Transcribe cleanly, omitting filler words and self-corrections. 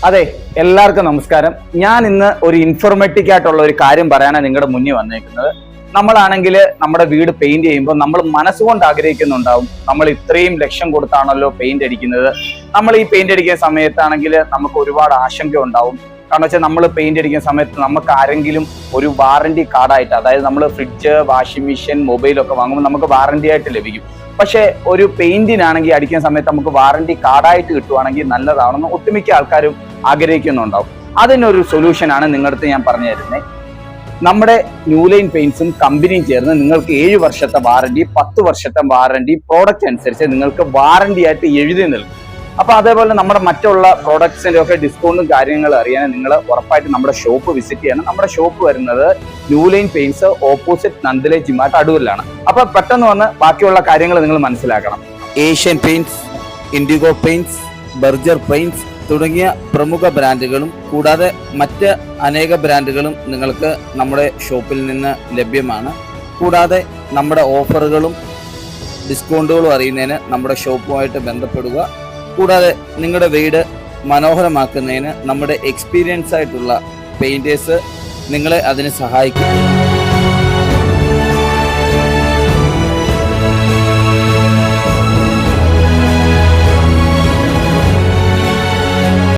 അതെ, എല്ലാവർക്കും നമസ്കാരം. ഞാൻ ഇന്ന് ഒരു ഇൻഫോർമേറ്റീവ് ആയിട്ടുള്ള ഒരു കാര്യം പറയാനാണ് നിങ്ങളുടെ മുന്നിൽ വന്നേക്കുന്നത്. നമ്മളാണെങ്കിൽ നമ്മുടെ വീട് പെയിന്റ് ചെയ്യുമ്പോൾ നമ്മൾ മനസ്സുകൊണ്ട് ആഗ്രഹിക്കുന്നുണ്ടാവും, നമ്മൾ ഇത്രയും ലക്ഷം കൊടുത്താണല്ലോ പെയിന്റ് അടിക്കുന്നത്. നമ്മൾ ഈ പെയിന്റ് അടിക്കുന്ന സമയത്താണെങ്കിൽ നമുക്ക് ഒരുപാട് ആശങ്ക ഉണ്ടാവും. കാരണം വെച്ചാൽ നമ്മൾ പെയിന്റ് അടിക്കുന്ന സമയത്ത് നമുക്ക് ആരെങ്കിലും ഒരു വാറണ്ടി കാർഡായിട്ട്, അതായത് നമ്മൾ ഫ്രിഡ്ജ്, വാഷിംഗ് മെഷീൻ, മൊബൈലൊക്കെ വാങ്ങുമ്പോൾ നമുക്ക് വാറണ്ടി ആയിട്ട് ലഭിക്കും. പക്ഷെ ഒരു പെയിന്റിനാണെങ്കിൽ അടിക്കുന്ന സമയത്ത് നമുക്ക് വാറണ്ടി കാർഡായിട്ട് കിട്ടുവാണെങ്കിൽ നല്ലതാണെന്ന് ഒട്ടുമിക്ക ആൾക്കാരും ആഗ്രഹിക്കുന്നുണ്ടാവും. അതിനൊരു സൊല്യൂഷനാണ് നിങ്ങളുടെ അടുത്ത് ഞാൻ പറഞ്ഞു തരുന്നത്. നമ്മുടെ ന്യൂ ലൈൻ പെയിന്റ്സും കമ്പനിയും ചേർന്ന് നിങ്ങൾക്ക് 7 വർഷത്തെ വാറണ്ടി, 10 വർഷത്തെ വാറണ്ടി, പ്രോഡക്റ്റ് അനുസരിച്ച് നിങ്ങൾക്ക് വാറണ്ടി ആയിട്ട് എഴുതി നൽകും. അപ്പൊ അതേപോലെ നമ്മുടെ മറ്റുള്ള പ്രോഡക്ട്സിന്റെ ഒക്കെ ഡിസ്കൗണ്ടും കാര്യങ്ങളും അറിയാൻ നിങ്ങൾ ഉറപ്പായിട്ട് നമ്മുടെ ഷോപ്പ് വിസിറ്റ് ചെയ്യണം. നമ്മുടെ ഷോപ്പ് വരുന്നത് ന്യൂ ലൈൻ പെയിന്റ്സ്, ഓപ്പോസിറ്റ് നന്ദലൈ ജിമാട്ട്, അടൂരിലാണ്. അപ്പൊ പെട്ടെന്ന് വന്ന് ബാക്കിയുള്ള കാര്യങ്ങൾ നിങ്ങൾ മനസ്സിലാക്കണം. Asian paints, IndiGo paints, Berger paints തുടങ്ങിയ പ്രമുഖ ബ്രാൻഡുകളും കൂടാതെ മറ്റ് അനേക ബ്രാൻഡുകളും നിങ്ങൾക്ക് നമ്മുടെ ഷോപ്പിൽ നിന്ന് ലഭ്യമാണ്. കൂടാതെ നമ്മുടെ ഓഫറുകളും ഡിസ്കൗണ്ടുകളും അറിയുന്നതിന് നമ്മുടെ ഷോപ്പുമായിട്ട് ബന്ധപ്പെടുക. കൂടാതെ നിങ്ങളുടെ വീട് മനോഹരമാക്കുന്നതിന് നമ്മുടെ എക്സ്പീരിയൻസ് ആയിട്ടുള്ള പെയിൻറ്റേഴ്സ് നിങ്ങളെ അതിന് സഹായിക്കും.